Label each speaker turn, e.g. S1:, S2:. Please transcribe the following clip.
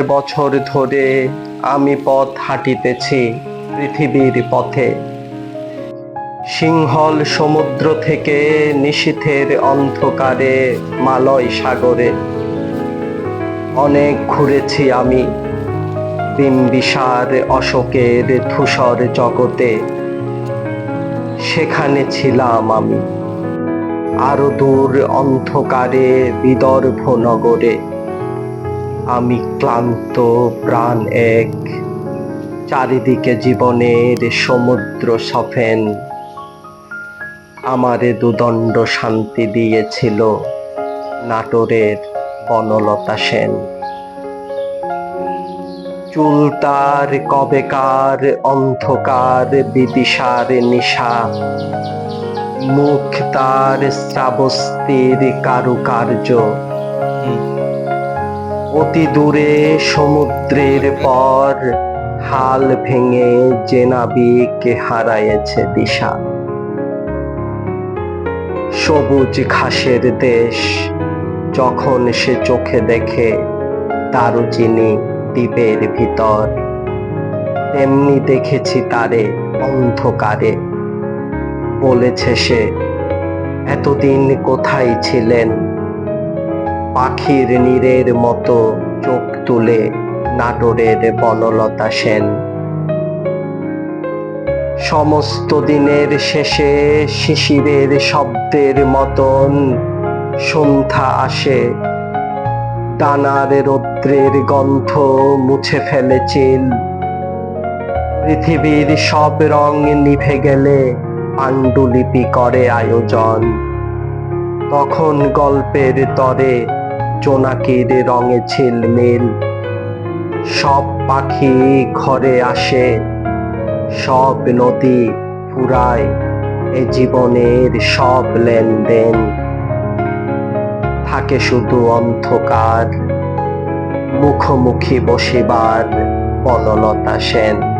S1: বছর ধরে আমি পথ হাঁটিতেছি পৃথিবীর পথে। সিংহল সমুদ্র থেকে নিশীথের অন্ধকারে মালয় সাগরে। অনেক ঘুরেছি আমি বিম্বিসার অশোকের ধূসর জগতে। সেখানে ছিলাম আমি আরো দূর অন্ধকারে বিদর্ভ নগরে। আমি ক্লান্ত প্রাণ এক, চারিদিকে জীবনের সমুদ্র সফেন। আমারে দুদণ্ড শান্তি দিয়েছিল নাটোরের বনলতা সেন। চুল তার কবেকার অন্ধকার বিদিশার নিশা, মুখ তার শ্রাবস্তির কারুকার্য। অতি দূরে সমুদ্রের পর হাল ভেঙে যে নাবিক হারায়েছে দিশা। সবুজ ঘাসের দেশ যখন সে চোখে দেখে দারুচিনি দ্বীপের ভিতর, তেমনি দেখেছি তারে অন্ধকারে। বলেছে সে, এতদিন কোথায় ছিলেন? পাখির নীড়ের মতো চোখ তুলে নাটোরের বনলতা সেন। সমস্ত দিনের শেষে শিশিরের শব্দের মতন সন্ধ্যা আসে। ডানার রৌদ্রের গন্ধ মুছে ফেলে চিল। পৃথিবীর সব রং নিভে গেলে পাণ্ডুলিপি করে আয়োজন। তখন গল্পের তরে জোনাকির রঙে ঝিলমিল। সব পাখি ঘরে আসে, সব নদী ফুরায় এ জীবনের সব লেনদেন। থাকে শুধু অন্ধকার, মুখোমুখি বসিবার বনলতা সেন।